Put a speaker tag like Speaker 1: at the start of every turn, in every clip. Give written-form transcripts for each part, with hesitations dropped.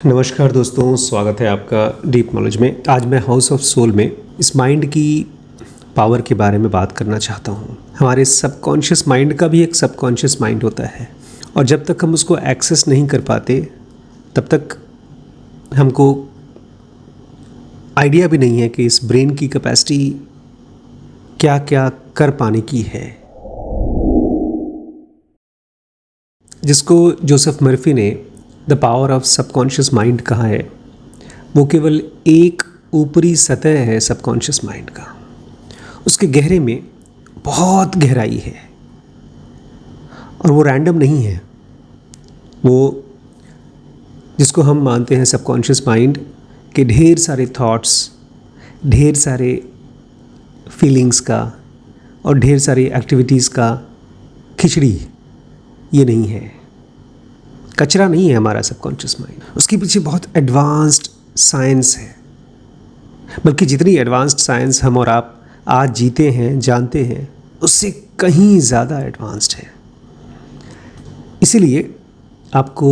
Speaker 1: नमस्कार दोस्तों, स्वागत है आपका डीप नॉलेज में। आज मैं हाउस ऑफ सोल में इस माइंड की पावर के बारे में बात करना चाहता हूँ। हमारे सबकॉन्शियस माइंड का भी एक सबकॉन्शियस माइंड होता है और जब तक हम उसको एक्सेस नहीं कर पाते तब तक हमको आइडिया भी नहीं है कि इस ब्रेन की कैपेसिटी क्या क्या कर पाने की है। जिसको जोसेफ मर्फी ने the power of subconscious mind कहा है, वो केवल एक ऊपरी सतह है सबकॉन्शियस माइंड का। उसके गहरे में बहुत गहराई है और वो रैंडम नहीं है। वो जिसको हम मानते हैं सबकॉन्शियस माइंड के ढेर सारे थॉट्स, ढेर सारे फीलिंग्स का और ढेर सारी एक्टिविटीज़ का खिचड़ी ये नहीं है। कचरा नहीं है हमारा सबकॉन्शियस माइंड। उसके पीछे बहुत एडवांस्ड साइंस है, बल्कि जितनी एडवांस्ड साइंस हम और आप आज जीते हैं, जानते हैं, उससे कहीं ज़्यादा एडवांस्ड है। इसीलिए आपको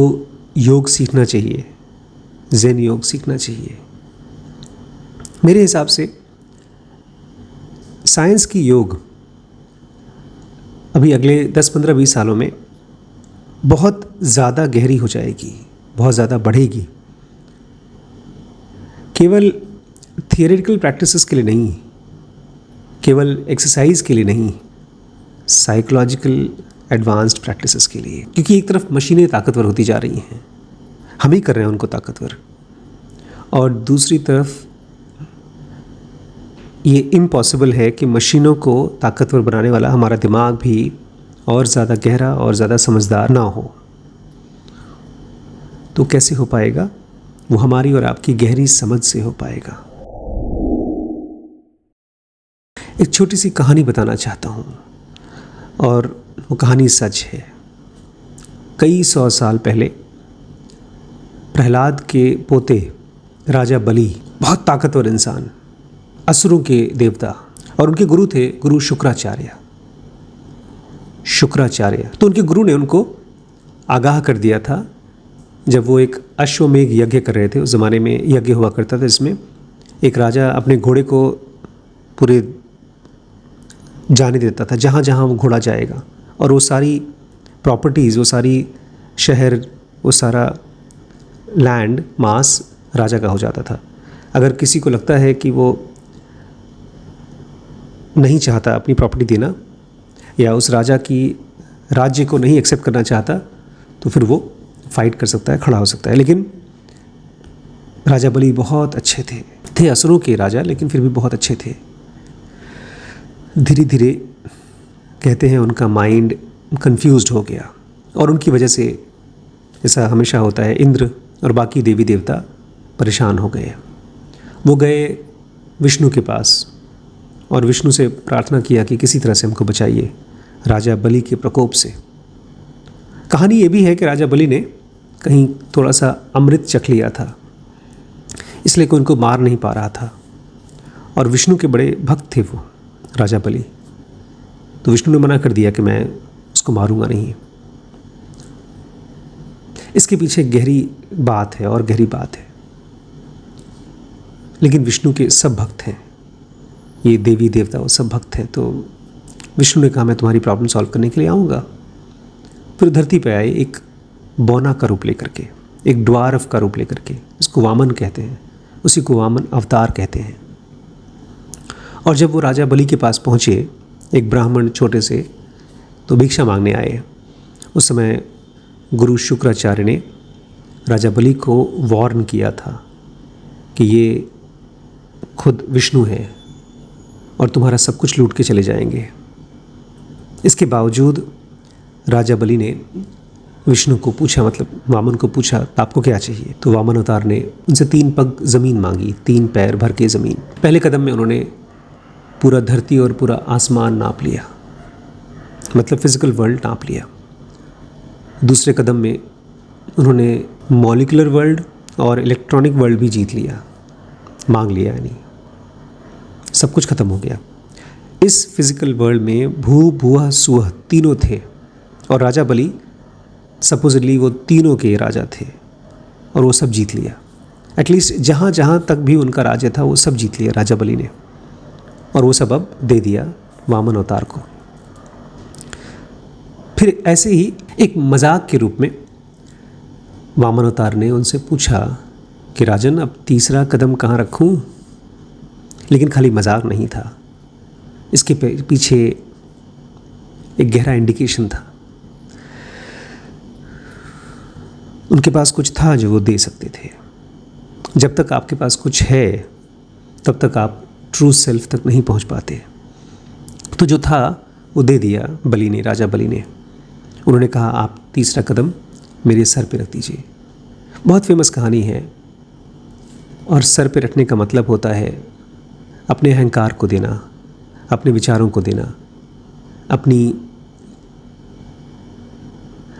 Speaker 1: योग सीखना चाहिए, ज़ेन योग सीखना चाहिए। मेरे हिसाब से साइंस की योग अभी अगले 10, 15, 20 सालों में बहुत ज़्यादा गहरी हो जाएगी, बहुत ज़्यादा बढ़ेगी। केवल थियोरेटिकल प्रैक्टिसेस के लिए नहीं, केवल एक्सरसाइज के लिए नहीं, साइकोलॉजिकल एडवांस्ड प्रैक्टिसेस के लिए। क्योंकि एक तरफ मशीनें ताकतवर होती जा रही हैं, हम ही कर रहे हैं उनको ताकतवर, और दूसरी तरफ ये इम्पॉसिबल है कि मशीनों को ताकतवर बनाने वाला हमारा दिमाग भी और ज़्यादा गहरा और ज़्यादा समझदार ना हो। तो कैसे हो पाएगा? वो हमारी और आपकी गहरी समझ से हो पाएगा। एक छोटी सी कहानी बताना चाहता हूँ और वो कहानी सच है। कई 100 साल पहले प्रहलाद के पोते राजा बलि, बहुत ताकतवर इंसान, असुरों के देवता, और उनके गुरु थे गुरु शुक्राचार्य। तो उनके गुरु ने उनको आगाह कर दिया था, जब वो एक अश्वमेघ यज्ञ कर रहे थे। उस ज़माने में यज्ञ हुआ करता था जिसमें एक राजा अपने घोड़े को पूरे जाने देता था जहाँ जहाँ वो घोड़ा जाएगा, और वो सारी प्रॉपर्टीज़, वो सारी शहर, वो सारा लैंड मास राजा का हो जाता था। अगर किसी को लगता है कि वो नहीं चाहता अपनी प्रॉपर्टी देना या उस राजा की राज्य को नहीं एक्सेप्ट करना चाहता, तो फिर वो फाइट कर सकता है, खड़ा हो सकता है। लेकिन राजा बलि बहुत अच्छे थे असुरों के राजा, लेकिन फिर भी बहुत अच्छे थे। धीरे धीरे कहते हैं उनका माइंड कंफ्यूज्ड हो गया, और उनकी वजह से, जैसा हमेशा होता है, इंद्र और बाकी देवी देवता परेशान हो गए। वो गए विष्णु के पास और विष्णु से प्रार्थना किया कि किसी तरह से हमको बचाइए राजा बलि के प्रकोप से। कहानी ये भी है कि राजा बलि ने कहीं थोड़ा सा अमृत चख लिया था, इसलिए कोई उनको मार नहीं पा रहा था, और विष्णु के बड़े भक्त थे वो राजा बलि। तो विष्णु ने मना कर दिया कि मैं उसको मारूंगा नहीं। इसके पीछे गहरी बात है और गहरी बात है। लेकिन विष्णु के सब भक्त हैं, ये देवी देवता वो सब भक्त हैं। तो विष्णु ने कहा मैं तुम्हारी प्रॉब्लम सॉल्व करने के लिए आऊँगा। फिर धरती पे आए एक बौना का रूप लेकर के, एक ड्वार्फ का रूप लेकर के, इसको वामन कहते हैं, उसी को वामन अवतार कहते हैं। और जब वो राजा बलि के पास पहुँचे, एक ब्राह्मण छोटे से, तो भिक्षा मांगने आए। उस समय गुरु शुक्राचार्य ने राजा बलि को वार्न किया था कि ये खुद विष्णु है और तुम्हारा सब कुछ लूट के चले जाएंगे। इसके बावजूद राजा बलि ने विष्णु को पूछा, मतलब वामन को पूछा, आपको क्या चाहिए? तो वामन अवतार ने उनसे 3 पग ज़मीन मांगी, 3 पैर भर के ज़मीन। पहले कदम में उन्होंने पूरा धरती और पूरा आसमान नाप लिया, मतलब फिजिकल वर्ल्ड नाप लिया। दूसरे कदम में उन्होंने मॉलिक्यूलर वर्ल्ड और इलेक्ट्रॉनिक वर्ल्ड भी जीत लिया, मांग लिया, यानी सब कुछ ख़त्म हो गया। इस फिज़िकल वर्ल्ड में भू भुवः सुवः तीनों थे, और राजा बलि सपोजिटली वो तीनों के राजा थे। और वो सब जीत लिया। एटलीस्ट जहाँ जहाँ तक भी उनका राज्य था वो सब जीत लिया राजा बलि ने, और वो सब अब दे दिया वामन अवतार को। फिर ऐसे ही एक मजाक के रूप में वामन अवतार ने उनसे पूछा कि राजन, अब तीसरा कदम कहाँ रखूं? लेकिन खाली मजाक नहीं था, इसके पीछे एक गहरा इंडिकेशन था। उनके पास कुछ था जो वो दे सकते थे। जब तक आपके पास कुछ है तब तक आप ट्रू सेल्फ तक नहीं पहुंच पाते। तो जो था वो दे दिया बलि ने, राजा बलि ने। उन्होंने कहा, आप तीसरा कदम मेरे सर पे रख दीजिए। बहुत फेमस कहानी है, और सर पे रखने का मतलब होता है अपने अहंकार को देना, अपने विचारों को देना,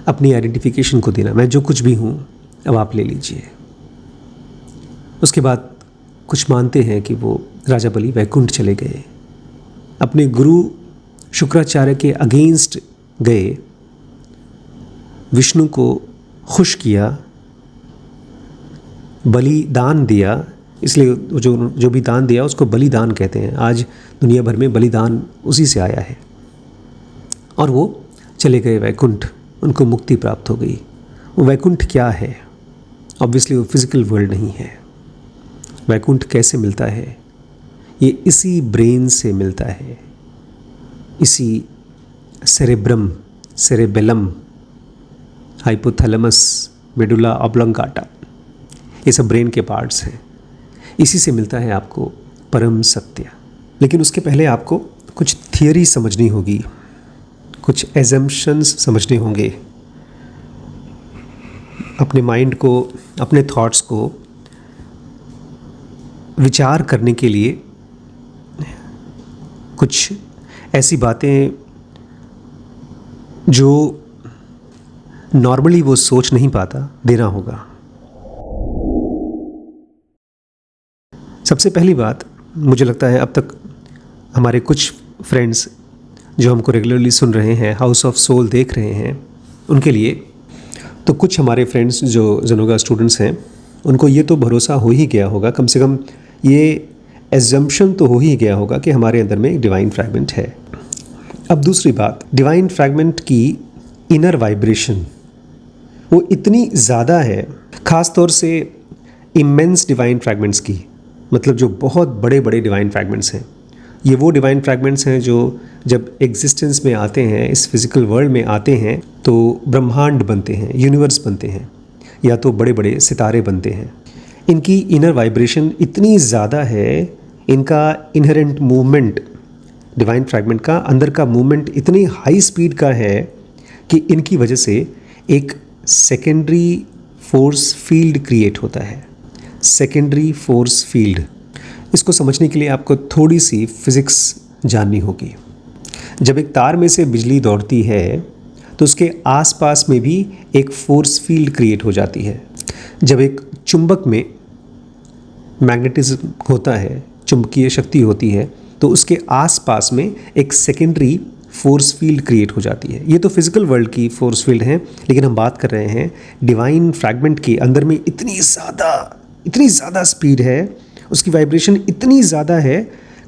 Speaker 1: अपनी आइडेंटिफिकेशन को देना। मैं जो कुछ भी हूँ अब आप ले लीजिए। उसके बाद कुछ मानते हैं कि वो राजा बलि वैकुंठ चले गए, अपने गुरु शुक्राचार्य के अगेंस्ट गए, विष्णु को खुश किया, बलिदान दिया। इसलिए जो भी दान दिया उसको बलिदान कहते हैं। आज दुनिया भर में बलिदान उसी से आया है। और वो चले गए वैकुंठ, उनको मुक्ति प्राप्त हो गई। वो वैकुंठ क्या है? ऑब्वियसली वो फिजिकल वर्ल्ड नहीं है। वैकुंठ कैसे मिलता है? ये इसी ब्रेन से मिलता है, इसी cerebrum, cerebellum, hypothalamus, medulla oblongata, ये सब ब्रेन के पार्ट्स हैं। इसी से मिलता है आपको परम सत्य। लेकिन उसके पहले आपको कुछ थियरी समझनी होगी, कुछ एजम्पशंस समझने होंगे। अपने माइंड को, अपने थॉट्स को विचार करने के लिए कुछ ऐसी बातें जो नॉर्मली वो सोच नहीं पाता, देना होगा। सबसे पहली बात, मुझे लगता है अब तक हमारे कुछ फ्रेंड्स जो हमको रेगुलरली सुन रहे हैं, हाउस ऑफ सोल देख रहे हैं, उनके लिए तो कुछ हमारे फ्रेंड्स जो जनोगा स्टूडेंट्स हैं, उनको ये तो भरोसा हो ही गया होगा, कम से कम ये एजम्पशन तो हो ही गया होगा कि हमारे अंदर में एक डिवाइन फ्रैगमेंट है। अब दूसरी बात, डिवाइन फ्रैगमेंट की इनर वाइब्रेशन वो इतनी ज़्यादा है, ख़ास तौर से इमेंस डिवाइन फ्रैगमेंट्स की, मतलब जो बहुत बड़े बड़े डिवाइन फ्रैगमेंट्स हैं। ये वो डिवाइन फ्रैगमेंट्स हैं जो जब एग्जिस्टेंस में आते हैं, इस फिज़िकल वर्ल्ड में आते हैं, तो ब्रह्मांड बनते हैं, यूनिवर्स बनते हैं, या तो बड़े बड़े सितारे बनते हैं। इनकी इनर वाइब्रेशन इतनी ज़्यादा है, इनका इनहेरेंट मूवमेंट, डिवाइन फ्रैगमेंट का अंदर का मूवमेंट इतनी हाई स्पीड का है कि इनकी वजह से एक सेकेंडरी फोर्स फील्ड क्रिएट होता है। सेकेंडरी फोर्स फील्ड, इसको समझने के लिए आपको थोड़ी सी फिज़िक्स जाननी होगी। जब एक तार में से बिजली दौड़ती है तो उसके आसपास में भी एक फोर्स फील्ड क्रिएट हो जाती है। जब एक चुंबक में मैग्नेटिज्म होता है, चुंबकीय शक्ति होती है, तो उसके आसपास में एक सेकेंडरी फोर्स फील्ड क्रिएट हो जाती है। ये तो फिजिकल वर्ल्ड की फोर्स फील्ड है, लेकिन हम बात कर रहे हैं डिवाइन फ्रैगमेंट के अंदर में इतनी ज़्यादा स्पीड है, उसकी वाइब्रेशन इतनी ज़्यादा है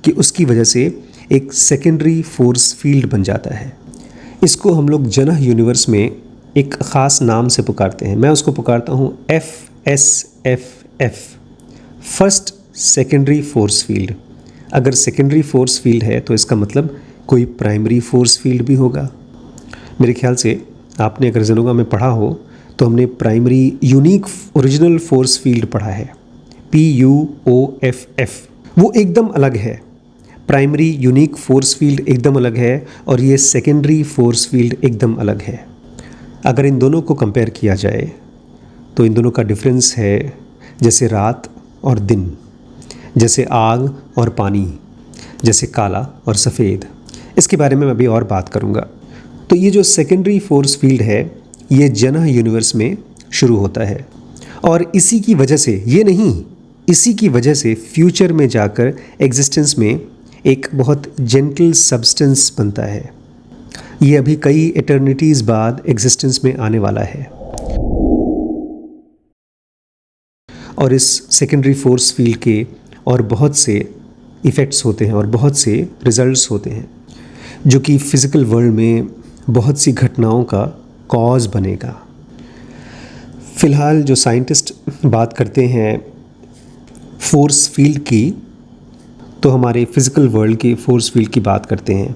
Speaker 1: कि उसकी वजह से एक सेकेंडरी फोर्स फील्ड बन जाता है। इसको हम लोग जन यूनिवर्स में एक ख़ास नाम से पुकारते हैं। मैं उसको पुकारता हूँ FSFF, first secondary force field. अगर सेकेंडरी फोर्स फील्ड है तो इसका मतलब कोई प्राइमरी फोर्स फील्ड भी होगा। मेरे ख्याल से आपने अगर जनोगा में पढ़ा हो तो हमने primary unique original force field पढ़ा है, PUOFF। वो एकदम अलग है, प्राइमरी यूनिक फोर्स फील्ड एकदम अलग है, और ये सेकेंडरी फोर्स फील्ड एकदम अलग है। अगर इन दोनों को कंपेयर किया जाए तो इन दोनों का डिफरेंस है जैसे रात और दिन, जैसे आग और पानी, जैसे काला और सफ़ेद। इसके बारे में मैं अभी और बात करूँगा। तो ये जो सेकेंडरी फोर्स फील्ड है ये जन यूनिवर्स में शुरू होता है, और इसी की वजह से, ये नहीं, इसी की वजह से फ्यूचर में जाकर एग्जिस्टेंस में एक बहुत जेंटल सब्सटेंस बनता है। ये अभी कई एटर्निटीज़ बाद एग्जिस्टेंस में आने वाला है। और इस सेकेंडरी फोर्स फील्ड के और बहुत से इफ़ेक्ट्स होते हैं और बहुत से रिजल्ट्स होते हैं जो कि फ़िज़िकल वर्ल्ड में बहुत सी घटनाओं का कॉज बनेगा। फ़िलहाल जो साइंटिस्ट बात करते हैं फोर्स फील्ड की, तो हमारे फ़िज़िकल वर्ल्ड के फोर्स फील्ड की बात करते हैं।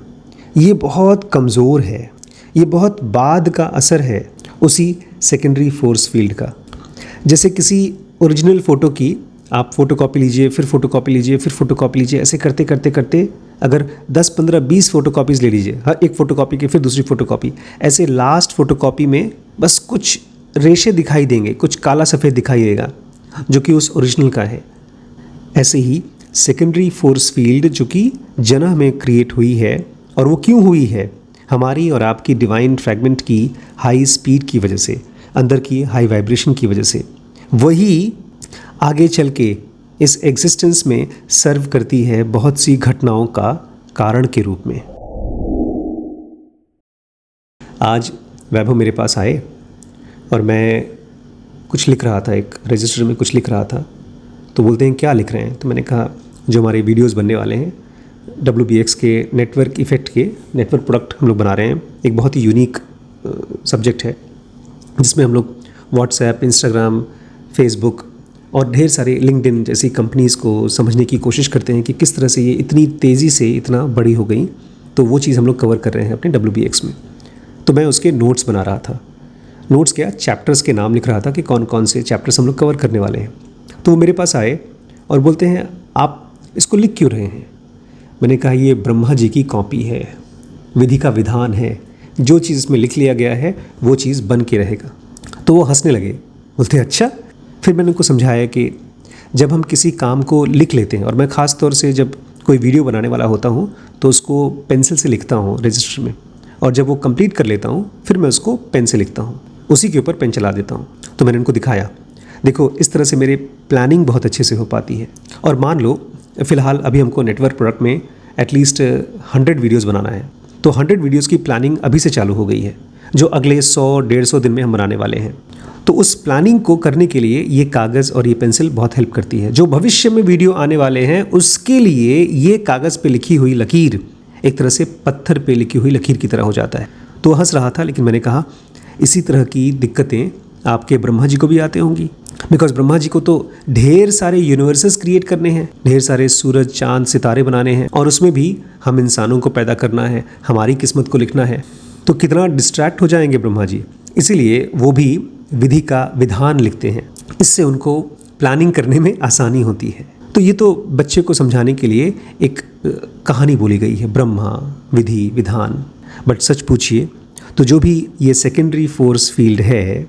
Speaker 1: ये बहुत कमज़ोर है, ये बहुत बाद का असर है उसी सेकेंडरी फोर्स फील्ड का। जैसे किसी ओरिजिनल फ़ोटो की आप फ़ोटोकॉपी लीजिए, फिर फ़ोटोकॉपी लीजिए, फिर फ़ोटोकॉपी लीजिए, ऐसे करते करते करते अगर 10, 15, 20 फ़ोटोकॉपीज़ ले लीजिए, हर एक फ़ोटोकॉपी की फिर दूसरी फ़ोटोकॉपी, ऐसे लास्ट फ़ोटोकॉपी में बस कुछ रेशे दिखाई देंगे, कुछ काला सफ़ेद दिखाई देगा जो कि उस ओरिजिनल का है। ऐसे ही सेकेंडरी फोर्स फील्ड जो कि जन्म में क्रिएट हुई है, और वो क्यों हुई है? हमारी और आपकी डिवाइन फ्रैगमेंट की हाई स्पीड की वजह से, अंदर की हाई वाइब्रेशन की वजह से, वही आगे चल के इस एग्जिस्टेंस में सर्व करती है बहुत सी घटनाओं का कारण के रूप में। आज वैभव मेरे पास आए और मैं कुछ लिख रहा था, एक रजिस्टर में कुछ लिख रहा था, तो बोलते हैं क्या लिख रहे हैं? तो मैंने कहा जो हमारे वीडियोस बनने वाले हैं WBX के नेटवर्क इफ़ेक्ट के नेटवर्क प्रोडक्ट हम लोग बना रहे हैं। एक बहुत ही यूनिक सब्जेक्ट है जिसमें हम लोग व्हाट्सएप, इंस्टाग्राम, फेसबुक और ढेर सारे लिंक्डइन जैसी कंपनीज़ को समझने की कोशिश करते हैं कि किस तरह से ये इतनी तेज़ी से इतना बड़ी हो गई। तो वो चीज़ हम लोग कवर कर रहे हैं अपने WBX में। तो मैं उसके नोट्स बना रहा था। नोट्स क्या, चैप्टर्स के नाम लिख रहा था कि कौन कौन से चैप्टर्स हम लोग कवर करने वाले हैं। तो वो मेरे पास आए और बोलते हैं आप इसको लिख क्यों रहे हैं? मैंने कहा ये ब्रह्मा जी की कॉपी है, विधि का विधान है, जो चीज़ इसमें लिख लिया गया है वो चीज़ बन के रहेगा। तो वो हंसने लगे, बोलते हैं अच्छा। फिर मैंने उनको समझाया कि जब हम किसी काम को लिख लेते हैं, और मैं ख़ास तौर से जब कोई वीडियो बनाने वाला होता हूँ तो उसको पेंसिल से लिखता हूँ रजिस्टर में, और जब वो कंप्लीट कर लेता हूँ फिर मैं उसको पेन से लिखता हूँ, उसी के ऊपर पेन चला देता हूँ। तो मैंने उनको दिखाया, देखो इस तरह से मेरी प्लानिंग बहुत अच्छे से हो पाती है। और मान लो फ़िलहाल अभी हमको नेटवर्क प्रोडक्ट में एटलीस्ट 100 वीडियोज़ बनाना है, तो 100 वीडियोज़ की प्लानिंग अभी से चालू हो गई है जो अगले 100-150 दिन में हम बनाने वाले हैं। तो उस प्लानिंग को करने के लिए ये कागज़ और ये पेंसिल बहुत हेल्प करती है। जो भविष्य में वीडियो आने वाले हैं उसके लिए ये कागज़ पे लिखी हुई लकीर एक तरह से पत्थर पे लिखी हुई लकीर की तरह हो जाता है। तो हंस रहा था, लेकिन मैंने कहा इसी तरह की दिक्कतें आपके ब्रह्मा जी को भी आते होंगी, बिकॉज ब्रह्मा जी को तो ढेर सारे यूनिवर्सेस क्रिएट करने हैं, ढेर सारे सूरज, चांद, सितारे बनाने हैं, और उसमें भी हम इंसानों को पैदा करना है, हमारी किस्मत को लिखना है। तो कितना डिस्ट्रैक्ट हो जाएंगे ब्रह्मा जी। इसीलिए वो भी विधि का विधान लिखते हैं, इससे उनको प्लानिंग करने में आसानी होती है। तो ये तो बच्चे को समझाने के लिए एक कहानी बोली गई है, ब्रह्मा, विधि, विधान। बट सच पूछिए तो जो भी ये सेकेंडरी फोर्स फील्ड है,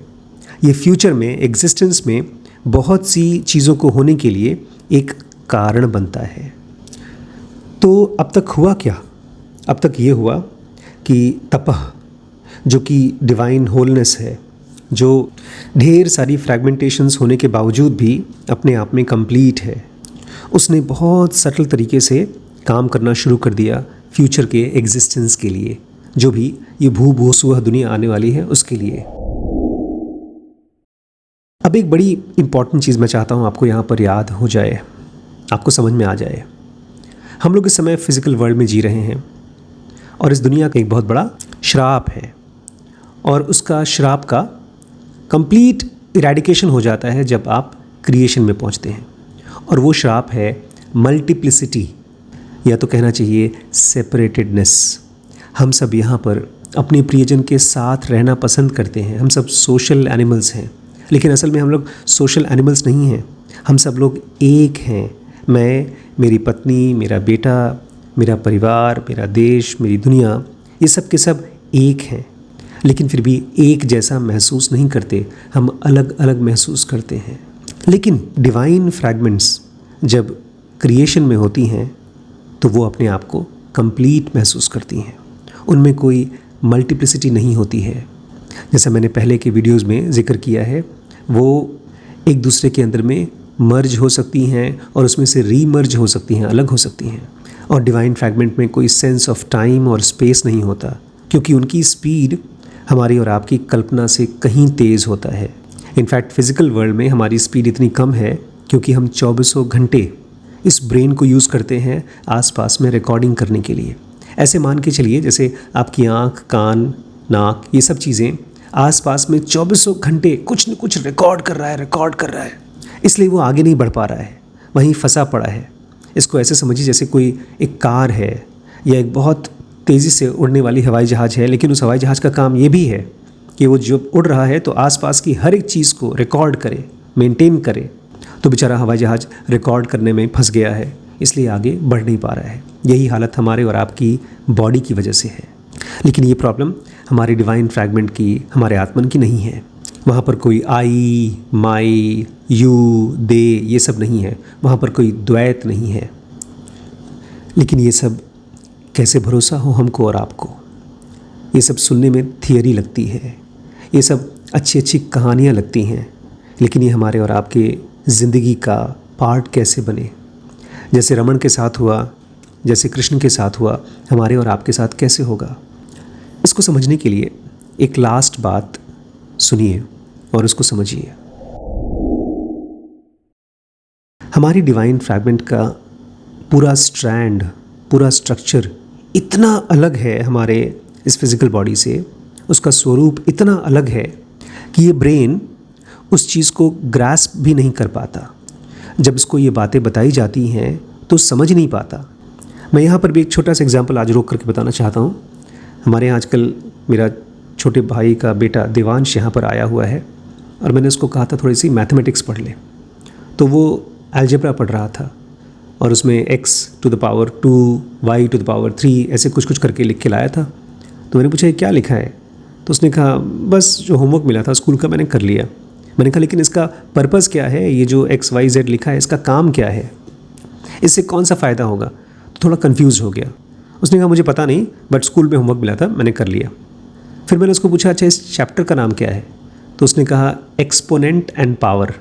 Speaker 1: ये फ्यूचर में एग्जिस्टेंस में बहुत सी चीज़ों को होने के लिए एक कारण बनता है। तो अब तक हुआ क्या? अब तक ये हुआ कि तपह, जो कि डिवाइन होलनेस है, जो ढेर सारी फ्रैगमेंटेशंस होने के बावजूद भी अपने आप में कंप्लीट है, उसने बहुत सटल तरीके से काम करना शुरू कर दिया फ्यूचर के एग्जिस्टेंस के लिए, जो भी ये भूभुसुवह दुनिया आने वाली है उसके लिए। अब एक बड़ी इंपॉर्टेंट चीज़ मैं चाहता हूँ आपको यहाँ पर याद हो जाए, आपको समझ में आ जाए। हम लोग इस समय फिज़िकल वर्ल्ड में जी रहे हैं और इस दुनिया का एक बहुत बड़ा श्राप है, और उसका श्राप का कंप्लीट इरेडिकेशन हो जाता है जब आप क्रिएशन में पहुँचते हैं। और वो श्राप है मल्टीप्लिसिटी, या तो कहना चाहिए सेपरेटेडनेस। हम सब यहाँ पर अपने प्रियजन के साथ रहना पसंद करते हैं, हम सब सोशल एनिमल्स हैं, लेकिन असल में हम लोग सोशल एनिमल्स नहीं हैं। हम सब लोग एक हैं। मैं, मेरी पत्नी, मेरा बेटा, मेरा परिवार, मेरा देश, मेरी दुनिया, ये सब के सब एक हैं, लेकिन फिर भी एक जैसा महसूस नहीं करते, हम अलग अलग महसूस करते हैं। लेकिन डिवाइन फ्रैगमेंट्स जब क्रिएशन में होती हैं तो वो अपने आप को कंप्लीट महसूस करती हैं, उनमें कोई मल्टीप्लिसिटी नहीं होती है। जैसा मैंने पहले के वीडियोज़ में जिक्र किया है, वो एक दूसरे के अंदर में मर्ज हो सकती हैं और उसमें से रीमर्ज हो सकती हैं, अलग हो सकती हैं। और डिवाइन फ्रैगमेंट में कोई सेंस ऑफ टाइम और स्पेस नहीं होता, क्योंकि उनकी स्पीड हमारी और आपकी कल्पना से कहीं तेज़ होता है। इनफैक्ट फिज़िकल वर्ल्ड में हमारी स्पीड इतनी कम है क्योंकि हम 2400 घंटे इस ब्रेन को यूज़ करते हैं आसपास में रिकॉर्डिंग करने के लिए। ऐसे मान के चलिए जैसे आपकी आँख, कान, नाक, ये सब चीज़ें आसपास में 2400 घंटे कुछ न कुछ रिकॉर्ड कर रहा है, इसलिए वो आगे नहीं बढ़ पा रहा है, वहीं फंसा पड़ा है। इसको ऐसे समझिए जैसे कोई एक कार है या एक बहुत तेज़ी से उड़ने वाली हवाई जहाज़ है, लेकिन उस हवाई जहाज़ का काम ये भी है कि वो जब उड़ रहा है तो आसपास की हर एक चीज़ को रिकॉर्ड करे, मेंटेन करे। तो बेचारा हवाई जहाज़ रिकॉर्ड करने में फंस गया है, इसलिए आगे बढ़ नहीं पा रहा है। यही हालत हमारे और आपकी बॉडी की वजह से है। लेकिन ये प्रॉब्लम हमारे डिवाइन फ्रैगमेंट की, हमारे आत्मन की नहीं है। वहाँ पर कोई आई, माई, यू, दे ये सब नहीं है, वहाँ पर कोई द्वैत नहीं है। लेकिन ये सब कैसे भरोसा हो हमको और आपको? ये सब सुनने में थियरी लगती है, ये सब अच्छी अच्छी कहानियाँ लगती हैं, लेकिन ये हमारे और आपके ज़िंदगी का पार्ट कैसे बने? जैसे रमन के साथ हुआ, जैसे कृष्ण के साथ हुआ, हमारे और आपके साथ कैसे होगा? इसको समझने के लिए एक लास्ट बात सुनिए और उसको समझिए। हमारी डिवाइन फ्रैगमेंट का पूरा स्ट्रैंड, पूरा स्ट्रक्चर इतना अलग है हमारे इस फिज़िकल बॉडी से, उसका स्वरूप इतना अलग है कि ये ब्रेन उस चीज़ को ग्रास्प भी नहीं कर पाता। जब इसको ये बातें बताई जाती हैं तो समझ नहीं पाता। मैं यहाँ पर भी एक छोटा सा एग्जाम्पल आज रोक करके बताना चाहता हूँ। हमारे यहाँ आजकल मेरा छोटे भाई का बेटा देवांश यहाँ पर आया हुआ है और मैंने उसको कहा था थोड़ी सी मैथमेटिक्स पढ़ ले। तो वो अलजेब्रा पढ़ रहा था और उसमें x to the power 2, y to the power 3 ऐसे कुछ कुछ करके लिख के लाया था। तो मैंने पूछा ये क्या लिखा है? तो उसने कहा बस जो होमवर्क मिला था स्कूल का मैंने कर लिया। मैंने कहा लेकिन इसका पर्पज़ क्या है? ये जो x, y, z लिखा है इसका काम क्या है? इससे कौन सा फ़ायदा होगा? तो थोड़ा कंफ्यूज हो गया। उसने कहा मुझे पता नहीं, बट स्कूल में होमवर्क मिला था मैंने कर लिया। फिर मैंने उसको पूछा अच्छा इस चैप्टर का नाम क्या है? तो उसने कहा एक्सपोनेंट एंड पावर।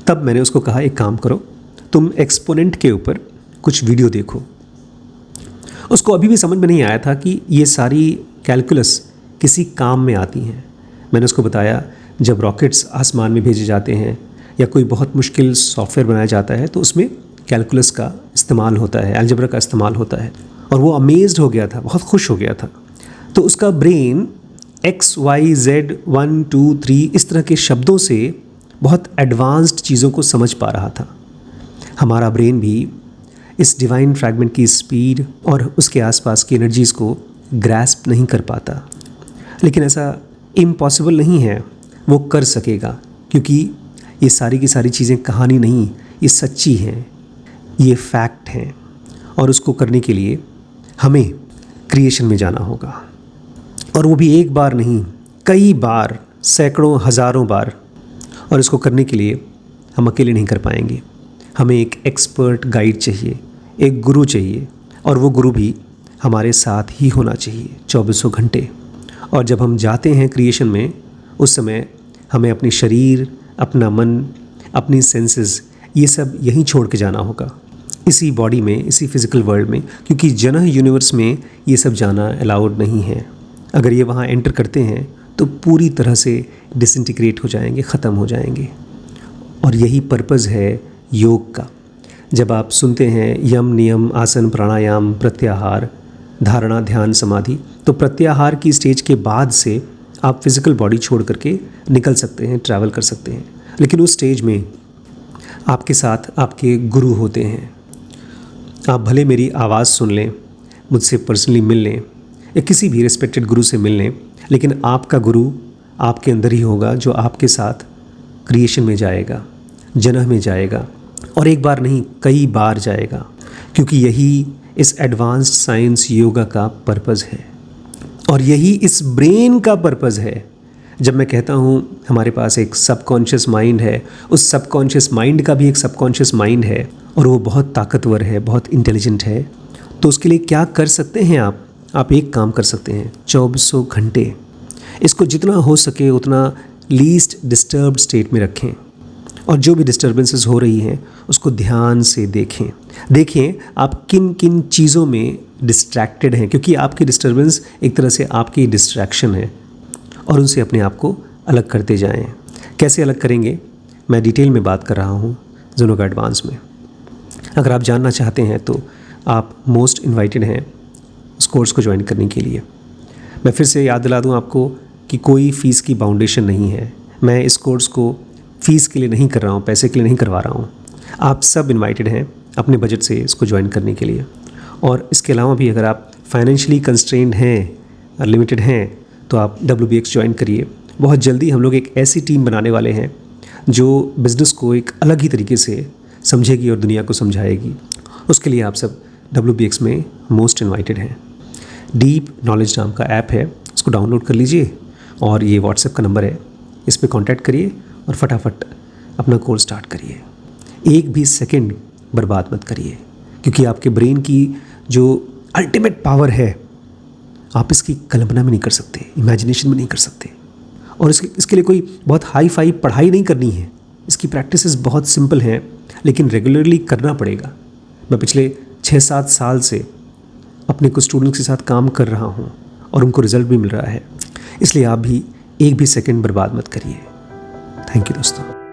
Speaker 1: तब मैंने उसको कहा एक काम करो, तुम एक्सपोनेंट के ऊपर कुछ वीडियो देखो। उसको अभी भी समझ में नहीं आया था कि ये सारी कैलकुलस किसी काम में आती हैं। मैंने उसको बताया जब रॉकेट्स आसमान में भेजे जाते हैं या कोई बहुत मुश्किल सॉफ्टवेयर बनाया जाता है तो उसमें कैलकुलस का इस्तेमाल होता है, अलजेब्रा का इस्तेमाल होता है। और वो अमेज्ड हो गया था, बहुत खुश हो गया था। तो उसका ब्रेन x, y, z 1, 2, 3 इस तरह के शब्दों से बहुत एडवांस्ड चीज़ों को समझ पा रहा था। हमारा ब्रेन भी इस डिवाइन फ्रैगमेंट की स्पीड और उसके आसपास की एनर्जीज़ को ग्रैस्प नहीं कर पाता। लेकिन ऐसा इम्पॉसिबल नहीं है, वो कर सकेगा, क्योंकि ये सारी की सारी चीज़ें कहानी नहीं, ये सच्ची हैं, ये फैक्ट हैं। और उसको करने के लिए हमें क्रिएशन में जाना होगा, और वो भी एक बार नहीं, कई बार, सैकड़ों हज़ारों बार। और इसको करने के लिए हम अकेले नहीं कर पाएंगे, हमें एक एक्सपर्ट गाइड चाहिए, एक गुरु चाहिए, और वो गुरु भी हमारे साथ ही होना चाहिए 2400 घंटे। और जब हम जाते हैं क्रिएशन में, उस समय हमें अपनी शरीर, अपना मन, अपनी सेंसेस ये सब यहीं छोड़ के जाना होगा, इसी बॉडी में, इसी फिज़िकल वर्ल्ड में, क्योंकि जनह यूनिवर्स में ये सब जाना अलाउड नहीं है। अगर ये वहाँ एंटर करते हैं तो पूरी तरह से डिसइंटीग्रेट हो जाएंगे, ख़त्म हो जाएंगे। और यही पर्पज़ है योग का। जब आप सुनते हैं यम, नियम, आसन, प्राणायाम, प्रत्याहार, धारणा, ध्यान, समाधि, तो प्रत्याहार की स्टेज के बाद से आप फिज़िकल बॉडी छोड़ करके निकल सकते हैं, ट्रैवल कर सकते हैं। लेकिन उस स्टेज में आपके साथ आपके गुरु होते हैं। आप भले मेरी आवाज़ सुन लें, मुझसे पर्सनली मिल लें या किसी भी रिस्पेक्टेड गुरु से मिल लें, लेकिन आपका गुरु आपके अंदर ही होगा, जो आपके साथ क्रिएशन में जाएगा, जन्म में जाएगा, और एक बार नहीं कई बार जाएगा, क्योंकि यही इस एडवांस्ड साइंस योगा का पर्पज़ है और यही इस ब्रेन का पर्पज़ है। जब मैं कहता हूँ हमारे पास एक सबकॉन्शियस माइंड है, उस सबकॉन्शियस माइंड का भी एक सबकॉन्शियस माइंड है और वो बहुत ताकतवर है, बहुत इंटेलिजेंट है। तो उसके लिए क्या कर सकते हैं आप एक काम कर सकते हैं, 2400 घंटे इसको जितना हो सके उतना लीस्ट डिस्टर्ब्ड स्टेट में रखें, और जो भी डिस्टर्बेंसेस हो रही हैं उसको ध्यान से देखें आप किन किन चीज़ों में डिस्ट्रैक्टेड हैं, क्योंकि आपकी डिस्टर्बेंस एक तरह से आपकी डिस्ट्रैक्शन है, और उनसे अपने आप को अलग करते जाएं। कैसे अलग करेंगे मैं डिटेल में बात कर रहा हूँ ज़ूनो का एडवांस में। अगर आप जानना चाहते हैं तो आप मोस्ट इनवाइटेड हैं उस कोर्स को ज्वाइन करने के लिए। मैं फिर से याद दिला दूं आपको कि कोई फ़ीस की बाउंडेशन नहीं है। मैं इस कोर्स को फ़ीस के लिए नहीं कर रहा हूं, पैसे के लिए नहीं करवा रहा हूं। आप सब इनवाइटेड हैं अपने बजट से इसको ज्वाइन करने के लिए। और इसके अलावा भी अगर आप फाइनेंशियली कंस्ट्रेंड हैं, लिमिटेड हैं, तो आप WBX ज्वाइन करिए। बहुत जल्दी हम लोग एक ऐसी टीम बनाने वाले हैं जो बिज़नेस को एक अलग ही तरीके से समझेगी और दुनिया को समझाएगी। उसके लिए आप सब WBX में मोस्ट इनवाइटेड हैं। डीप नॉलेज नाम का ऐप है, उसको डाउनलोड कर लीजिए और ये व्हाट्सएप का नंबर है, इस पर कॉन्टैक्ट करिए और फटाफट अपना कोर्स स्टार्ट करिए। एक भी सेकंड बर्बाद मत करिए, क्योंकि आपके ब्रेन की जो अल्टीमेट पावर है आप इसकी कल्पना में नहीं कर सकते, इमेजिनेशन में नहीं कर सकते। और इसके लिए कोई बहुत हाई फाई पढ़ाई नहीं करनी है। इसकी प्रैक्टिसेस बहुत सिंपल हैं, लेकिन रेगुलरली करना पड़ेगा। मैं पिछले 6-7 साल से अपने कुछ स्टूडेंट्स के साथ काम कर रहा हूँ और उनको रिजल्ट भी मिल रहा है। इसलिए आप भी एक भी सेकंड बर्बाद मत करिए। थैंक यू दोस्तों।